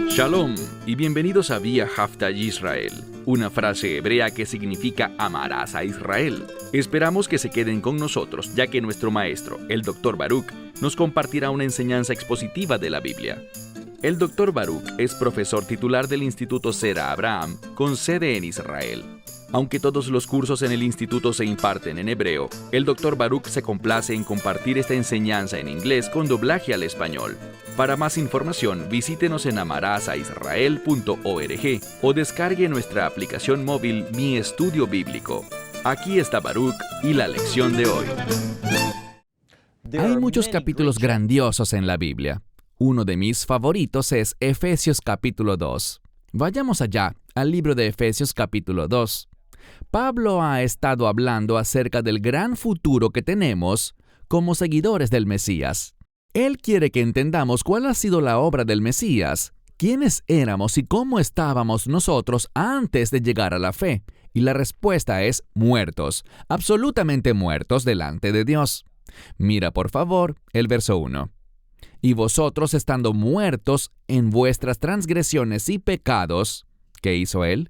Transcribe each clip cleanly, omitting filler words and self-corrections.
Shalom y bienvenidos a Vía Haftarah Israel, una frase hebrea que significa amarás a Israel. Esperamos que se queden con nosotros, ya que nuestro maestro, el Dr. Baruch, nos compartirá una enseñanza expositiva de la Biblia. El Dr. Baruch es profesor titular del Instituto Zera Abraham, con sede en Israel. Aunque todos los cursos en el instituto se imparten en hebreo, el Dr. Baruch se complace en compartir esta enseñanza en inglés con doblaje al español. Para más información, visítenos en amarasaisrael.org o descargue nuestra aplicación móvil Mi Estudio Bíblico. Aquí está Baruch y la lección de hoy. Hay muchos capítulos grandiosos en la Biblia. Uno de mis favoritos es Efesios capítulo 2. Vayamos allá, al libro de Efesios capítulo 2. Pablo ha estado hablando acerca del gran futuro que tenemos como seguidores del Mesías. Él quiere que entendamos cuál ha sido la obra del Mesías, quiénes éramos y cómo estábamos nosotros antes de llegar a la fe. Y la respuesta es muertos, absolutamente muertos delante de Dios. Mira por favor el verso 1. Y vosotros estando muertos en vuestras transgresiones y pecados, ¿qué hizo Él?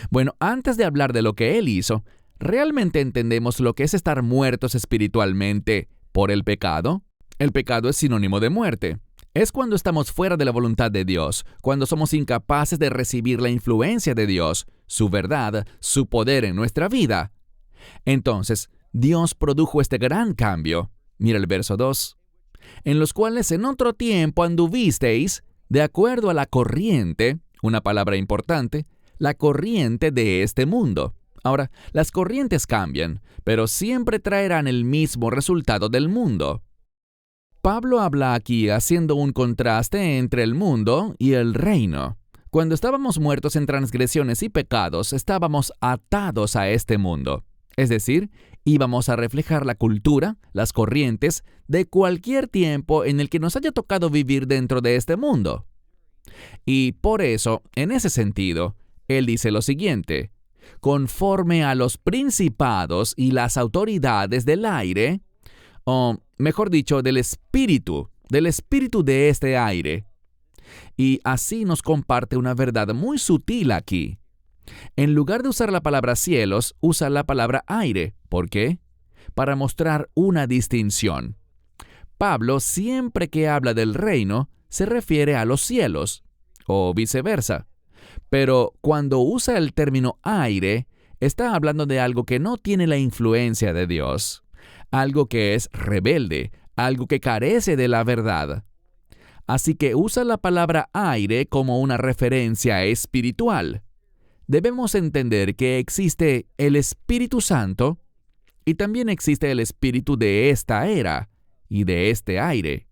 Bueno, antes de hablar de lo que Él hizo, ¿realmente entendemos lo que es estar muertos espiritualmente por el pecado? El pecado es sinónimo de muerte. Es cuando estamos fuera de la voluntad de Dios, cuando somos incapaces de recibir la influencia de Dios, su verdad, su poder en nuestra vida. Entonces, Dios produjo este gran cambio. Mira el verso 2. En los cuales en otro tiempo anduvisteis, de acuerdo a la corriente, una palabra importante, la corriente de este mundo. Ahora, las corrientes cambian, pero siempre traerán el mismo resultado del mundo. Pablo habla aquí haciendo un contraste entre el mundo y el reino. Cuando estábamos muertos en transgresiones y pecados, estábamos atados a este mundo. Es decir, íbamos a reflejar la cultura, las corrientes, de cualquier tiempo en el que nos haya tocado vivir dentro de este mundo. Y por eso, en ese sentido, él dice lo siguiente: conforme a los principados y las autoridades del aire, o mejor dicho, del espíritu de este aire. Y así nos comparte una verdad muy sutil aquí. En lugar de usar la palabra cielos, usa la palabra aire. ¿Por qué? Para mostrar una distinción. Pablo, siempre que habla del reino, se refiere a los cielos, o viceversa. Pero cuando usa el término aire, está hablando de algo que no tiene la influencia de Dios, algo que es rebelde, algo que carece de la verdad. Así que usa la palabra aire como una referencia espiritual. Debemos entender que existe el Espíritu Santo y también existe el espíritu de esta era y de este aire.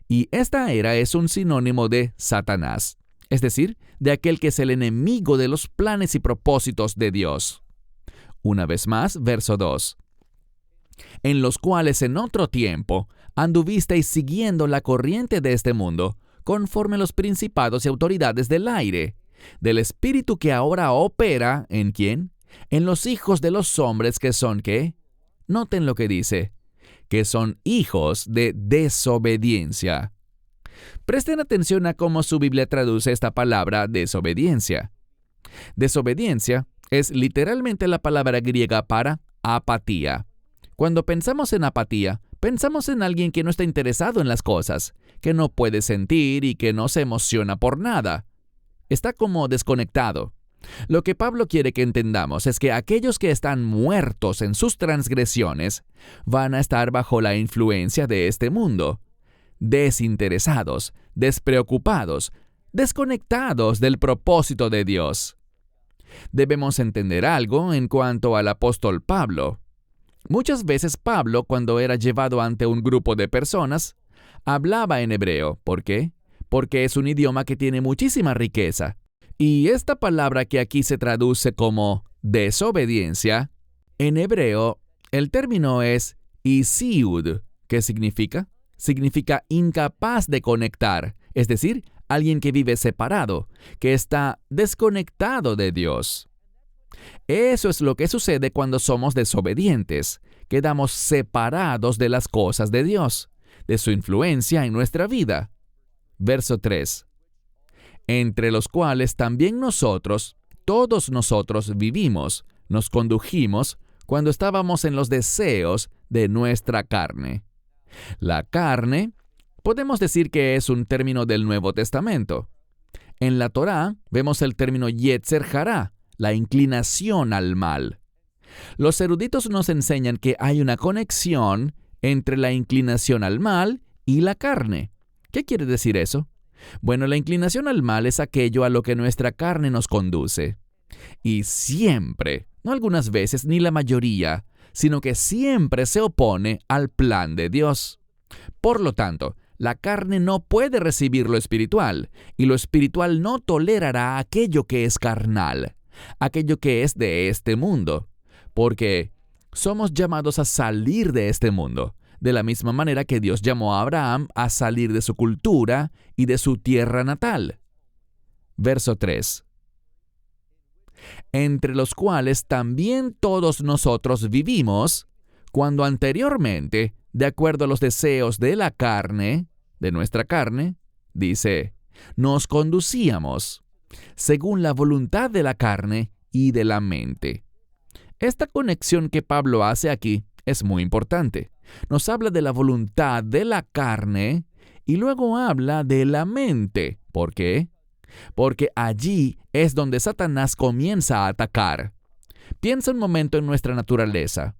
Y esta era es un sinónimo de Satanás, es decir, de aquel que es el enemigo de los planes y propósitos de Dios. Una vez más, verso 2. En los cuales en otro tiempo anduvisteis siguiendo la corriente de este mundo, conforme a los principados y autoridades del aire, del espíritu que ahora opera, ¿en quién? En los hijos de los hombres que son, ¿qué? Noten lo que dice, que son hijos de desobediencia. Presten atención a cómo su Biblia traduce esta palabra desobediencia. Desobediencia es literalmente la palabra griega para apatía. Cuando pensamos en apatía, pensamos en alguien que no está interesado en las cosas, que no puede sentir y que no se emociona por nada. Está como desconectado. Lo que Pablo quiere que entendamos es que aquellos que están muertos en sus transgresiones van a estar bajo la influencia de este mundo, desinteresados, despreocupados, desconectados del propósito de Dios. Debemos entender algo en cuanto al apóstol Pablo. Muchas veces Pablo, cuando era llevado ante un grupo de personas, hablaba en hebreo. ¿Por qué? Porque es un idioma que tiene muchísima riqueza. Y esta palabra que aquí se traduce como desobediencia, en hebreo, el término es isiud. ¿Qué significa? Significa incapaz de conectar, es decir, alguien que vive separado, que está desconectado de Dios. Eso es lo que sucede cuando somos desobedientes. Quedamos separados de las cosas de Dios. de su influencia en nuestra vida. Verso 3. Entre los cuales también nosotros, todos nosotros vivimos, nos condujimos, cuando estábamos en los deseos de nuestra carne. La carne, podemos decir que es un término del Nuevo Testamento. En la Torá vemos el término Yetzer Hará, la inclinación al mal. Los eruditos nos enseñan que hay una conexión entre la inclinación al mal y la carne. ¿Qué quiere decir eso? Bueno, la inclinación al mal es aquello a lo que nuestra carne nos conduce. Y siempre, no algunas veces ni la mayoría, sino que siempre se opone al plan de Dios. Por lo tanto, la carne no puede recibir lo espiritual, y lo espiritual no tolerará aquello que es carnal, aquello que es de este mundo, porque somos llamados a salir de este mundo, de la misma manera que Dios llamó a Abraham a salir de su cultura y de su tierra natal. Verso 3. Entre los cuales también todos nosotros vivimos, cuando anteriormente, de acuerdo a los deseos de la carne, de nuestra carne, dice, nos conducíamos, según la voluntad de la carne y de la mente. Esta conexión que Pablo hace aquí es muy importante. Nos habla de la voluntad de la carne y luego habla de la mente. ¿Por qué? Porque allí es donde Satanás comienza a atacar. Piensa un momento en nuestra naturaleza.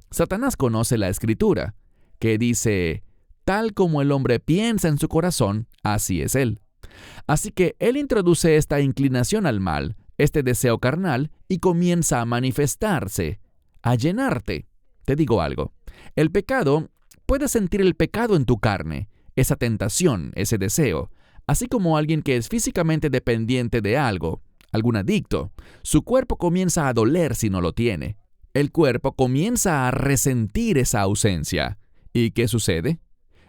Satanás conoce la Escritura, que dice, tal como el hombre piensa en su corazón, así es él. Así que él introduce esta inclinación al mal, este deseo carnal, y comienza a manifestarse, a llenarte. Te digo algo, el pecado, puedes sentir el pecado en tu carne, esa tentación, ese deseo, así como alguien que es físicamente dependiente de algo, algún adicto, su cuerpo comienza a doler si no lo tiene. El cuerpo comienza a resentir esa ausencia. ¿Y qué sucede?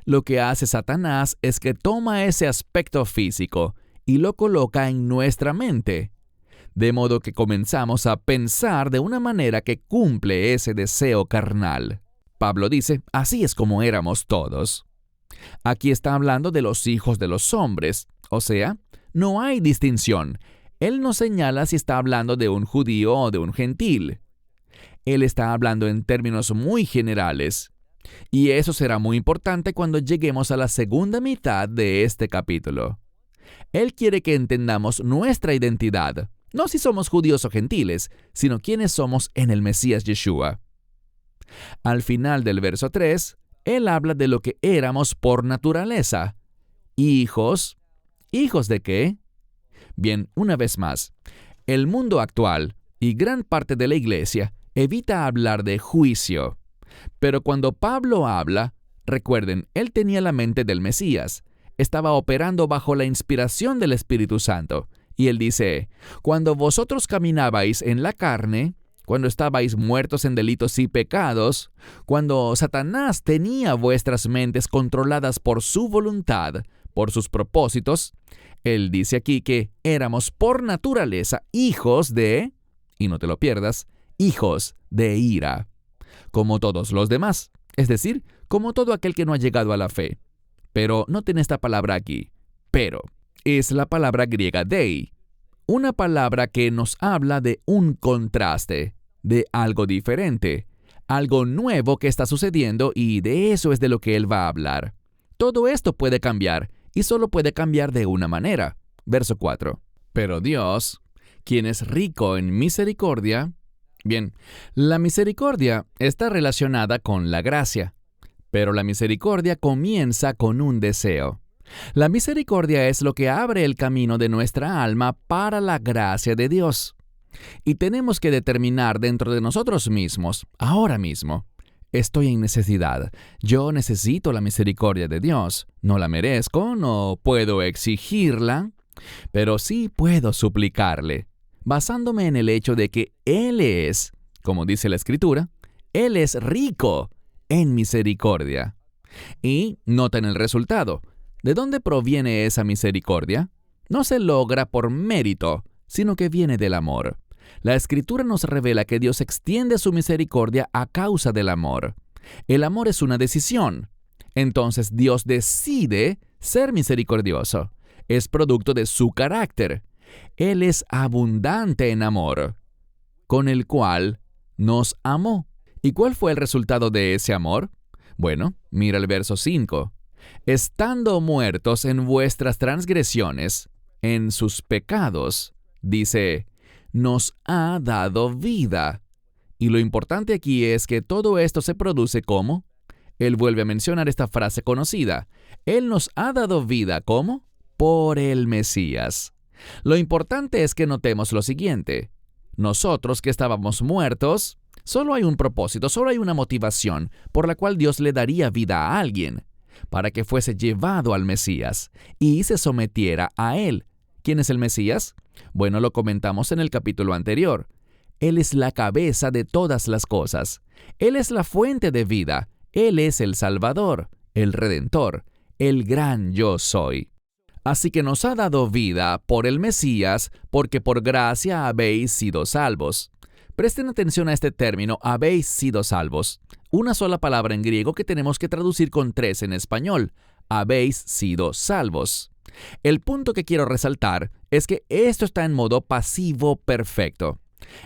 Lo que hace Satanás es que toma ese aspecto físico y lo coloca en nuestra mente, de modo que comenzamos a pensar de una manera que cumple ese deseo carnal. Pablo dice, así es como éramos todos. Aquí está hablando de los hijos de los hombres, o sea, no hay distinción. Él no señala si está hablando de un judío o de un gentil. Él está hablando en términos muy generales. Y eso será muy importante cuando lleguemos a la segunda mitad de este capítulo. Él quiere que entendamos nuestra identidad, no si somos judíos o gentiles, sino quiénes somos en el Mesías Yeshua. Al final del verso 3, él habla de lo que éramos por naturaleza. Hijos. ¿Hijos de qué? Bien, una vez más, el mundo actual y gran parte de la iglesia evita hablar de juicio. Pero cuando Pablo habla, recuerden, él tenía la mente del Mesías, estaba operando bajo la inspiración del Espíritu Santo. Y él dice, cuando vosotros caminabais en la carne, cuando estabais muertos en delitos y pecados, cuando Satanás tenía vuestras mentes controladas por su voluntad, por sus propósitos, él dice aquí que éramos por naturaleza hijos de, y no te lo pierdas, hijos de ira, como todos los demás, es decir, como todo aquel que no ha llegado a la fe. Pero noten esta palabra aquí, pero. Es la palabra griega dei, una palabra que nos habla de un contraste, de algo diferente, algo nuevo que está sucediendo y de eso es de lo que él va a hablar. Todo esto puede cambiar y solo puede cambiar de una manera. Verso 4. Pero Dios, quien es rico en misericordia. Bien, la misericordia está relacionada con la gracia, pero la misericordia comienza con un deseo. La misericordia es lo que abre el camino de nuestra alma para la gracia de Dios. Y tenemos que determinar dentro de nosotros mismos, ahora mismo, estoy en necesidad. Yo necesito la misericordia de Dios. No la merezco, no puedo exigirla, pero sí puedo suplicarle, basándome en el hecho de que Él es, como dice la Escritura, Él es rico en misericordia. Y noten el resultado. ¿De dónde proviene esa misericordia? No se logra por mérito, sino que viene del amor. La Escritura nos revela que Dios extiende su misericordia a causa del amor. El amor es una decisión. Entonces Dios decide ser misericordioso. Es producto de su carácter. Él es abundante en amor, con el cual nos amó. ¿Y cuál fue el resultado de ese amor? Bueno, mira el verso 5. Estando muertos en vuestras transgresiones, en sus pecados, dice, nos ha dado vida. Y lo importante aquí es que todo esto se produce ¿cómo? Él vuelve a mencionar esta frase conocida. Él nos ha dado vida ¿cómo? Por el Mesías. Lo importante es que notemos lo siguiente. Nosotros que estábamos muertos, solo hay un propósito, solo hay una motivación por la cual Dios le daría vida a alguien, para que fuese llevado al Mesías y se sometiera a Él. ¿Quién es el Mesías? Bueno, lo comentamos en el capítulo anterior. Él es la cabeza de todas las cosas. Él es la fuente de vida. Él es el Salvador, el Redentor, el gran yo soy. Así que nos ha dado vida por el Mesías, porque por gracia habéis sido salvos. Presten atención a este término, habéis sido salvos. Una sola palabra en griego que tenemos que traducir con 3 en español. Habéis sido salvos. El punto que quiero resaltar es que esto está en modo pasivo perfecto.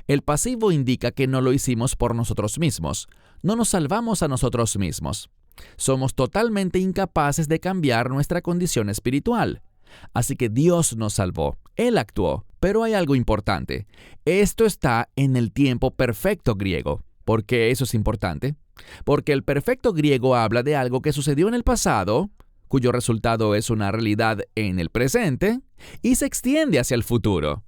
El pasivo indica que no lo hicimos por nosotros mismos. No nos salvamos a nosotros mismos. Somos totalmente incapaces de cambiar nuestra condición espiritual. Así que Dios nos salvó. Él actuó. Pero hay algo importante. Esto está en el tiempo perfecto griego. ¿Por qué eso es importante? Porque el perfecto griego habla de algo que sucedió en el pasado, cuyo resultado es una realidad en el presente, y se extiende hacia el futuro.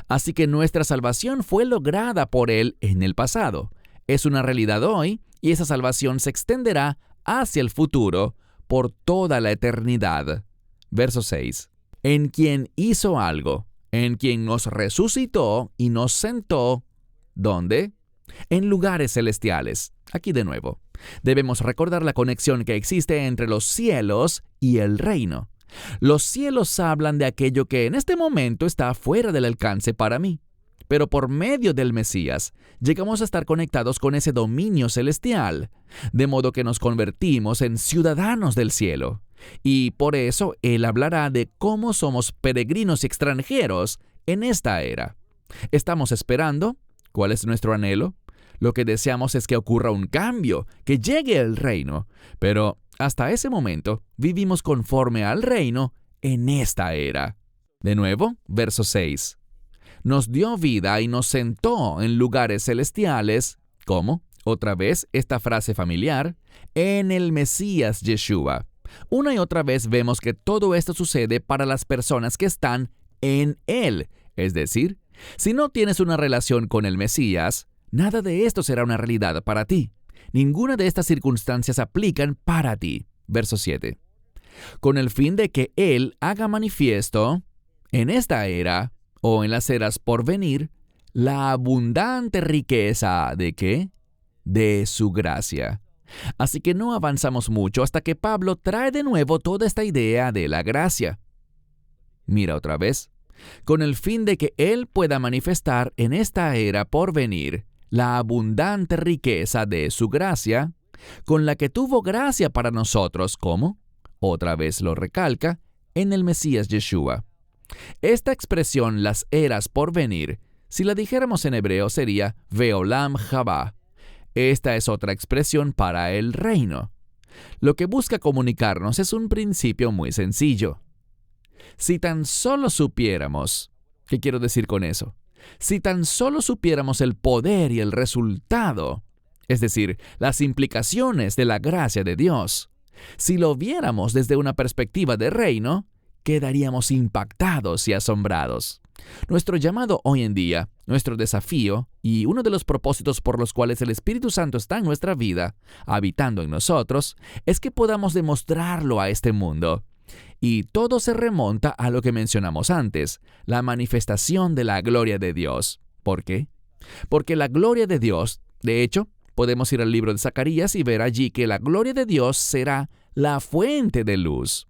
Así que nuestra salvación fue lograda por Él en el pasado. Es una realidad hoy, y esa salvación se extenderá hacia el futuro por toda la eternidad. Verso 6. En quien hizo algo, en quien nos resucitó y nos sentó, ¿dónde? En lugares celestiales. Aquí de nuevo. Debemos recordar la conexión que existe entre los cielos y el reino. Los cielos hablan de aquello que en este momento está fuera del alcance para mí. Pero por medio del Mesías, llegamos a estar conectados con ese dominio celestial, de modo que nos convertimos en ciudadanos del cielo. Y por eso Él hablará de cómo somos peregrinos y extranjeros en esta era. ¿Estamos esperando? ¿Cuál es nuestro anhelo? Lo que deseamos es que ocurra un cambio, que llegue el reino. Pero hasta ese momento vivimos conforme al reino en esta era. De nuevo, verso 6. Nos dio vida y nos sentó en lugares celestiales. ¿Cómo? Otra vez esta frase familiar. En el Mesías Yeshua. Una y otra vez vemos que todo esto sucede para las personas que están en Él. Es decir, si no tienes una relación con el Mesías, nada de esto será una realidad para ti. Ninguna de estas circunstancias aplican para ti. Verso 7. Con el fin de que Él haga manifiesto, en esta era, o en las eras por venir, la abundante riqueza ¿de qué? De su gracia. Así que no avanzamos mucho hasta que Pablo trae de nuevo toda esta idea de la gracia. Mira otra vez. Con el fin de que Él pueda manifestar en esta era por venir la abundante riqueza de su gracia, con la que tuvo gracia para nosotros, ¿cómo? Otra vez lo recalca, en el Mesías Yeshua. Esta expresión, las eras por venir, si la dijéramos en hebreo sería Veolam Jabá. Esta es otra expresión para el reino. Lo que busca comunicarnos es un principio muy sencillo. Si tan solo supiéramos, ¿qué quiero decir con eso? Si tan solo supiéramos el poder y el resultado, es decir, las implicaciones de la gracia de Dios, si lo viéramos desde una perspectiva de reino, quedaríamos impactados y asombrados. Nuestro llamado hoy en día, nuestro desafío y uno de los propósitos por los cuales el Espíritu Santo está en nuestra vida, habitando en nosotros, es que podamos demostrarlo a este mundo. Y todo se remonta a lo que mencionamos antes, la manifestación de la gloria de Dios. ¿Por qué? Porque la gloria de Dios, de hecho, podemos ir al libro de Zacarías y ver allí que la gloria de Dios será la fuente de luz.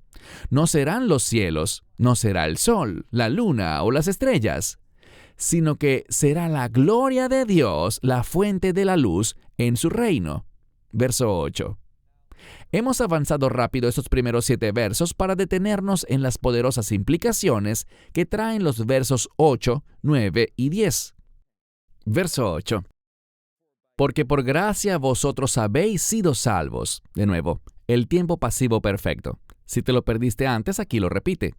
No serán los cielos, no será el sol, la luna o las estrellas, sino que será la gloria de Dios la fuente de la luz en su reino. Verso 8. Hemos avanzado rápido estos primeros 7 versos para detenernos en las poderosas implicaciones que traen los versos 8, 9 y 10. Verso 8. Porque por gracia vosotros habéis sido salvos. De nuevo, el tiempo pasivo perfecto. Si te lo perdiste antes, aquí lo repite.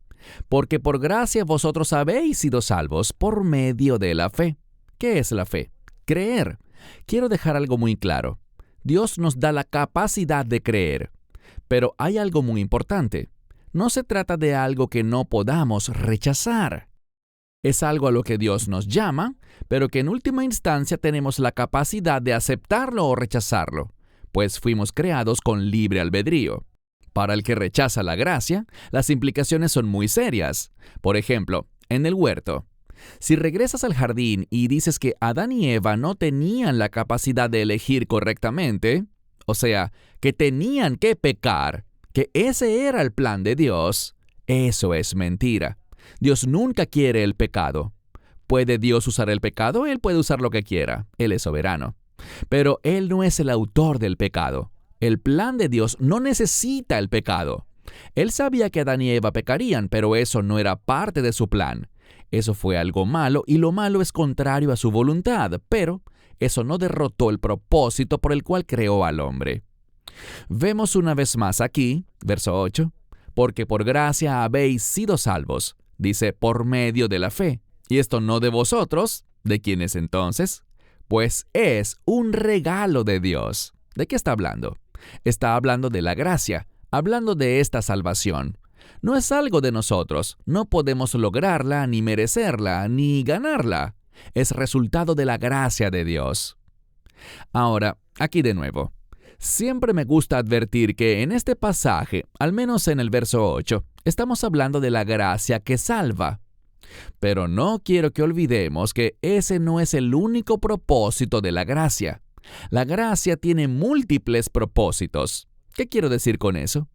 Porque por gracia vosotros habéis sido salvos por medio de la fe. ¿Qué es la fe? Creer. Quiero dejar algo muy claro. Dios nos da la capacidad de creer. Pero hay algo muy importante. No se trata de algo que no podamos rechazar. Es algo a lo que Dios nos llama, pero que en última instancia tenemos la capacidad de aceptarlo o rechazarlo, pues fuimos creados con libre albedrío. Para el que rechaza la gracia, las implicaciones son muy serias. Por ejemplo, en el huerto. Si regresas al jardín y dices que Adán y Eva no tenían la capacidad de elegir correctamente, o sea, que tenían que pecar, que ese era el plan de Dios, eso es mentira. Dios nunca quiere el pecado. ¿Puede Dios usar el pecado? Él puede usar lo que quiera. Él es soberano. Pero Él no es el autor del pecado. El plan de Dios no necesita el pecado. Él sabía que Adán y Eva pecarían, pero eso no era parte de su plan. Eso fue algo malo y lo malo es contrario a su voluntad, pero eso no derrotó el propósito por el cual creó al hombre. Vemos una vez más aquí, verso 8, porque por gracia habéis sido salvos, dice por medio de la fe. Y esto no de vosotros, ¿de quién es entonces? Pues es un regalo de Dios. ¿De qué está hablando? Está hablando de la gracia, hablando de esta salvación. No es algo de nosotros, no podemos lograrla, ni merecerla, ni ganarla. Es resultado de la gracia de Dios. Ahora, aquí de nuevo. Siempre me gusta advertir que en este pasaje, al menos en el verso 8, estamos hablando de la gracia que salva. Pero no quiero que olvidemos que ese no es el único propósito de la gracia. La gracia tiene múltiples propósitos. ¿Qué quiero decir con eso?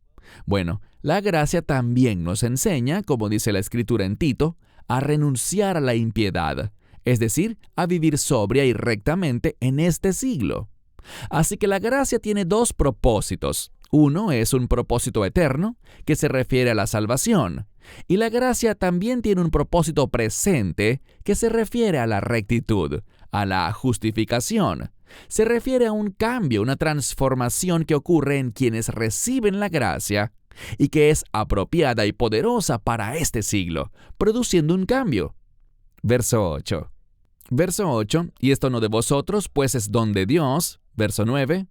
Bueno, la gracia también nos enseña, como dice la Escritura en Tito, a renunciar a la impiedad, es decir, a vivir sobria y rectamente en este siglo. Así que la gracia tiene 2 propósitos. Uno es un propósito eterno, que se refiere a la salvación, y la gracia también tiene un propósito presente, que se refiere a la rectitud, a la justificación. Se refiere a un cambio, una transformación que ocurre en quienes reciben la gracia y que es apropiada y poderosa para este siglo, produciendo un cambio. Verso 8. Verso 8, y esto no de vosotros, pues es don de Dios. Verso 9.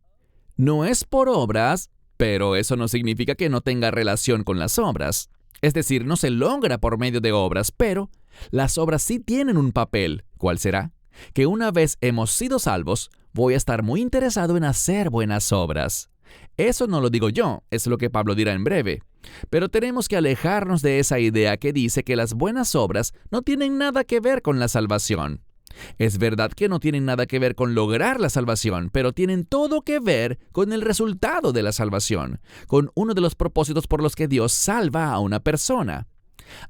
No es por obras, pero eso no significa que no tenga relación con las obras. Es decir, no se logra por medio de obras, pero las obras sí tienen un papel. ¿Cuál será? Que una vez hemos sido salvos, voy a estar muy interesado en hacer buenas obras. Eso no lo digo yo, es lo que Pablo dirá en breve. Pero tenemos que alejarnos de esa idea que dice que las buenas obras no tienen nada que ver con la salvación. Es verdad que no tienen nada que ver con lograr la salvación, pero tienen todo que ver con el resultado de la salvación, con uno de los propósitos por los que Dios salva a una persona.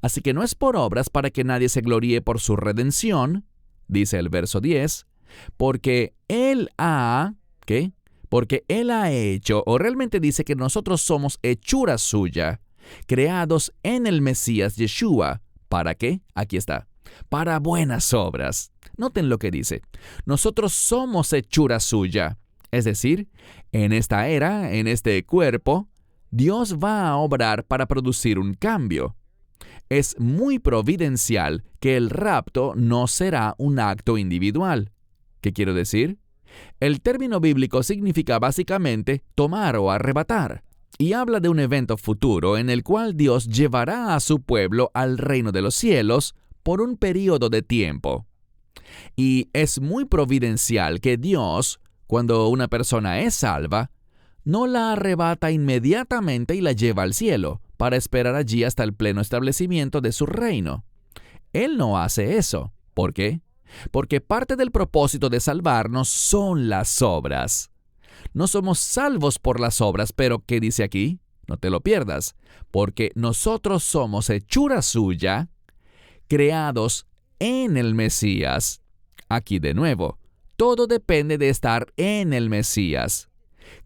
Así que no es por obras para que nadie se gloríe por su redención, dice el verso 10, porque Él ha... ¿qué? Porque Él ha hecho, o realmente dice que nosotros somos hechura suya, creados en el Mesías Yeshua. ¿Para qué? Aquí está. Para buenas obras. Noten lo que dice. Nosotros somos hechura suya. Es decir, en esta era, en este cuerpo, Dios va a obrar para producir un cambio. Es muy providencial que el rapto no será un acto individual. ¿Qué quiero decir? El término bíblico significa básicamente tomar o arrebatar, y habla de un evento futuro en el cual Dios llevará a su pueblo al reino de los cielos por un periodo de tiempo. Y es muy providencial que Dios, cuando una persona es salva, no la arrebata inmediatamente y la lleva al cielo, para esperar allí hasta el pleno establecimiento de su reino. Él no hace eso. ¿Por qué? Porque parte del propósito de salvarnos son las obras. No somos salvos por las obras, pero ¿qué dice aquí? No te lo pierdas, porque nosotros somos hechura suya, creados en el Mesías. Aquí de nuevo, todo depende de estar en el Mesías.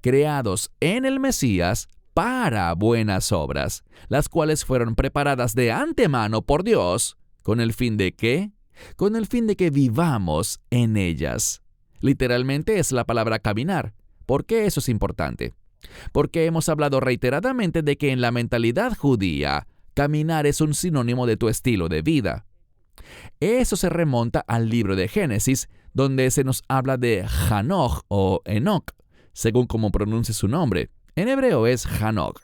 creados en el Mesías para buenas obras, las cuales fueron preparadas de antemano por Dios, ¿con el fin de qué? Con el fin de que vivamos en ellas. Literalmente es la palabra caminar. ¿Por qué eso es importante? Porque hemos hablado reiteradamente de que en la mentalidad judía, caminar es un sinónimo de tu estilo de vida. Eso se remonta al libro de Génesis, donde se nos habla de Hanoch o Enoch, según como pronuncie su nombre. En hebreo es Hanoch.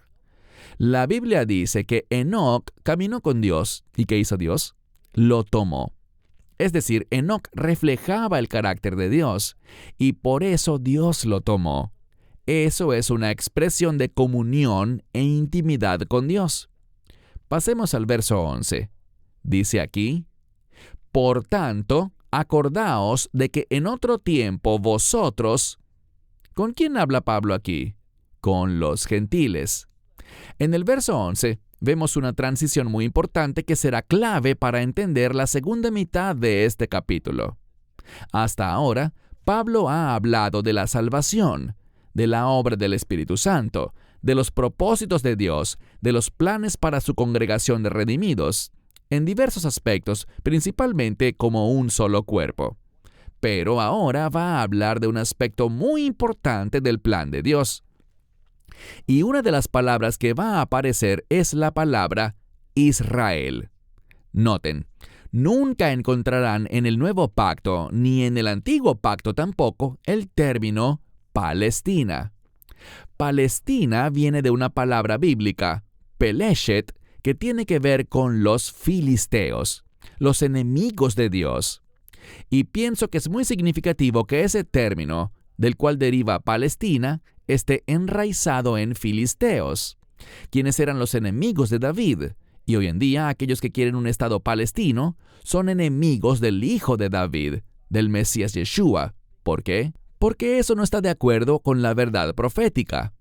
La Biblia dice que Enoch caminó con Dios. ¿Y qué hizo Dios? Lo tomó. Es decir, Enoch reflejaba el carácter de Dios, y por eso Dios lo tomó. Eso es una expresión de comunión e intimidad con Dios. Pasemos al verso 11. Dice aquí: por tanto, acordaos de que en otro tiempo vosotros... ¿Con quién habla Pablo aquí? Con los gentiles. En el verso 11 vemos una transición muy importante que será clave para entender la segunda mitad de este capítulo. Hasta ahora, Pablo ha hablado de la salvación, de la obra del Espíritu Santo, de los propósitos de Dios, de los planes para su congregación de redimidos, en diversos aspectos, principalmente como un solo cuerpo. Pero ahora va a hablar de un aspecto muy importante del plan de Dios. Y una de las palabras que va a aparecer es la palabra Israel. Noten, nunca encontrarán en el Nuevo Pacto, ni en el Antiguo Pacto tampoco, el término Palestina. Palestina viene de una palabra bíblica, Peleshet, que tiene que ver con los filisteos, los enemigos de Dios. Y pienso que es muy significativo que ese término, del cual deriva Palestina, esté enraizado en filisteos, quienes eran los enemigos de David, y hoy en día aquellos que quieren un estado palestino son enemigos del hijo de David, del Mesías Yeshua. ¿Por qué? Porque eso no está de acuerdo con la verdad profética.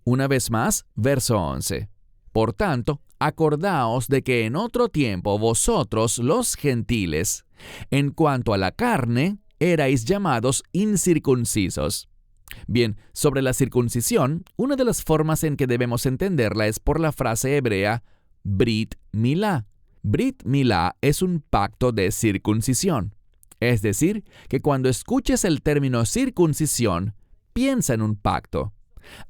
Una vez más, verso 11. Por tanto, acordaos de que en otro tiempo vosotros, los gentiles, en cuanto a la carne, erais llamados incircuncisos. Bien, sobre la circuncisión, una de las formas en que debemos entenderla es por la frase hebrea Brit Milá. Brit Milá es un pacto de circuncisión. Es decir, que cuando escuches el término circuncisión, piensa en un pacto.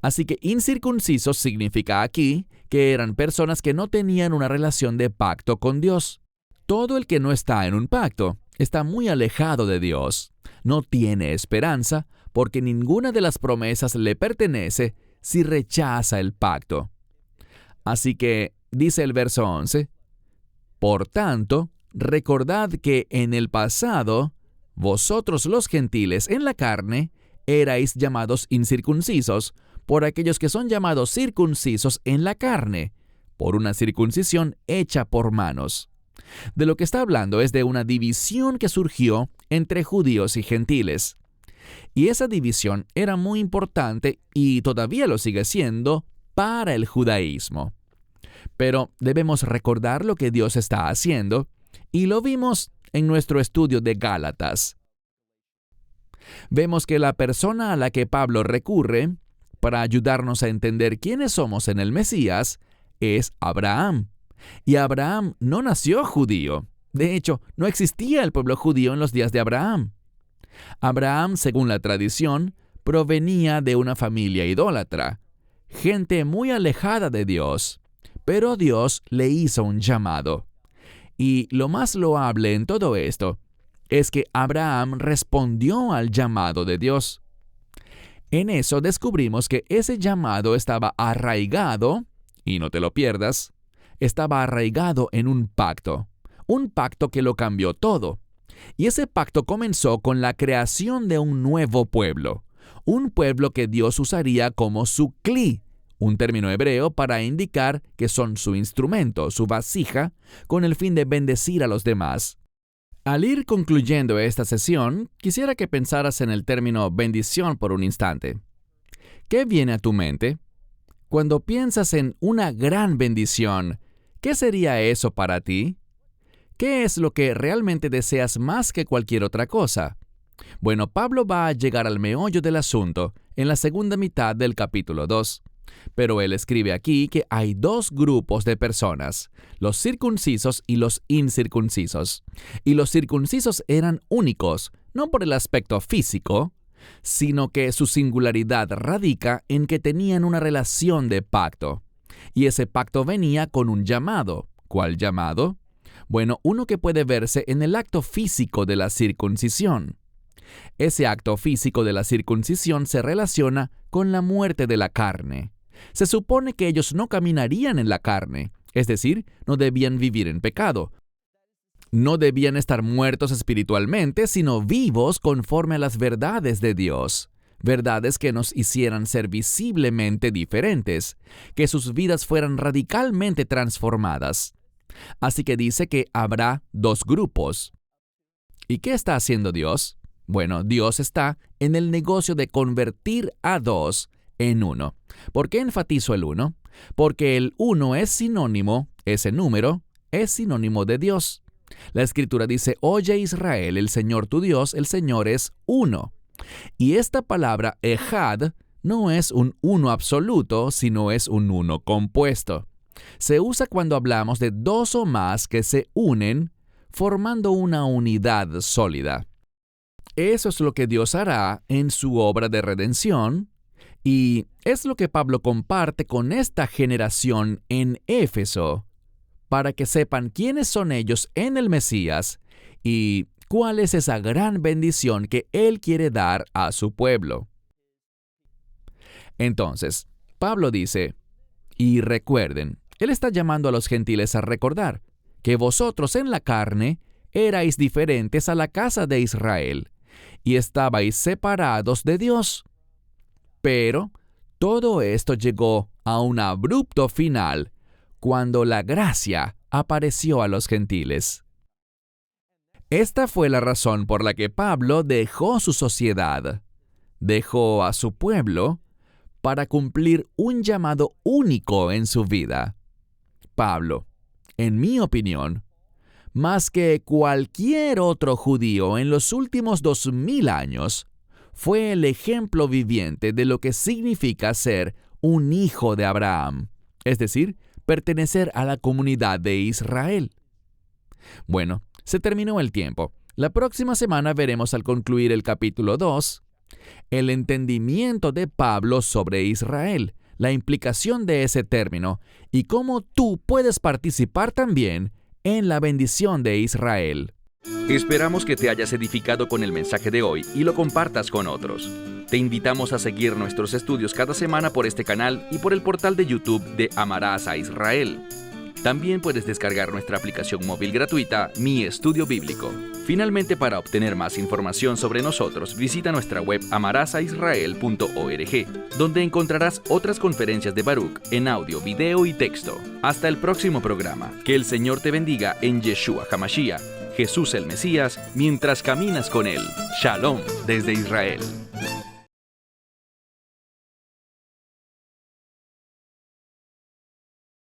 Así que incircuncisos significa aquí que eran personas que no tenían una relación de pacto con Dios. Todo el que no está en un pacto está muy alejado de Dios. No tiene esperanza porque ninguna de las promesas le pertenece si rechaza el pacto. Así que, dice el verso 11, por tanto, recordad que en el pasado, vosotros los gentiles en la carne, erais llamados incircuncisos por aquellos que son llamados circuncisos en la carne, por una circuncisión hecha por manos. De lo que está hablando es de una división que surgió entre judíos y gentiles. Y esa división era muy importante y todavía lo sigue siendo para el judaísmo. Pero debemos recordar lo que Dios está haciendo, y lo vimos en nuestro estudio de Gálatas. Vemos que la persona a la que Pablo recurre para ayudarnos a entender quiénes somos en el Mesías es Abraham. Y Abraham no nació judío. De hecho, no existía el pueblo judío en los días de Abraham. Abraham, según la tradición, provenía de una familia idólatra, gente muy alejada de Dios. Pero Dios le hizo un llamado. Y lo más loable en todo esto es que Abraham respondió al llamado de Dios. En eso descubrimos que ese llamado estaba arraigado, y no te lo pierdas, estaba arraigado en un pacto que lo cambió todo. Y ese pacto comenzó con la creación de un nuevo pueblo, un pueblo que Dios usaría como su cli, un término hebreo para indicar que son su instrumento, su vasija, con el fin de bendecir a los demás. Al ir concluyendo esta sesión, quisiera que pensaras en el término bendición por un instante. ¿Qué viene a tu mente? Cuando piensas en una gran bendición, ¿qué sería eso para ti? ¿Qué es lo que realmente deseas más que cualquier otra cosa? Bueno, Pablo va a llegar al meollo del asunto en la segunda mitad del capítulo 2. Pero él escribe aquí que hay dos grupos de personas, los circuncisos y los incircuncisos. Y los circuncisos eran únicos, no por el aspecto físico, sino que su singularidad radica en que tenían una relación de pacto. Y ese pacto venía con un llamado. ¿Cuál llamado? Bueno, uno que puede verse en el acto físico de la circuncisión. Ese acto físico de la circuncisión se relaciona con la muerte de la carne. Se supone que ellos no caminarían en la carne, es decir, no debían vivir en pecado. No debían estar muertos espiritualmente, sino vivos conforme a las verdades de Dios. Verdades que nos hicieran ser visiblemente diferentes, que sus vidas fueran radicalmente transformadas. Así que dice que habrá dos grupos. ¿Y qué está haciendo Dios? Bueno, Dios está en el negocio de convertir a dos en uno. ¿Por qué enfatizo el uno? Porque el uno es sinónimo, ese número, es sinónimo de Dios. La Escritura dice, oye Israel, el Señor tu Dios, el Señor es uno. Y esta palabra ejad no es un uno absoluto, sino es un uno compuesto. Se usa cuando hablamos de dos o más que se unen, formando una unidad sólida. Eso es lo que Dios hará en su obra de redención, y es lo que Pablo comparte con esta generación en Éfeso, para que sepan quiénes son ellos en el Mesías y cuál es esa gran bendición que Él quiere dar a su pueblo. Entonces, Pablo dice, y recuerden, Él está llamando a los gentiles a recordar que vosotros en la carne erais diferentes a la casa de Israel y estabais separados de Dios. Pero todo esto llegó a un abrupto final cuando la gracia apareció a los gentiles. Esta fue la razón por la que Pablo dejó su sociedad, dejó a su pueblo, para cumplir un llamado único en su vida. Pablo, en mi opinión, más que cualquier otro judío en los últimos 2000 años, fue el ejemplo viviente de lo que significa ser un hijo de Abraham, es decir, pertenecer a la comunidad de Israel. Bueno, se terminó el tiempo. La próxima semana veremos al concluir el capítulo 2, el entendimiento de Pablo sobre Israel, la implicación de ese término y cómo tú puedes participar también en la bendición de Israel. Esperamos que te hayas edificado con el mensaje de hoy y lo compartas con otros. Te invitamos a seguir nuestros estudios cada semana por este canal y por el portal de YouTube de Amarás a Israel. También puedes descargar nuestra aplicación móvil gratuita, Mi Estudio Bíblico. Finalmente, para obtener más información sobre nosotros, visita nuestra web amarasaisrael.org, donde encontrarás otras conferencias de Baruch en audio, video y texto. Hasta el próximo programa. Que el Señor te bendiga en Yeshua HaMashiach, Jesús el Mesías, mientras caminas con Él. Shalom desde Israel.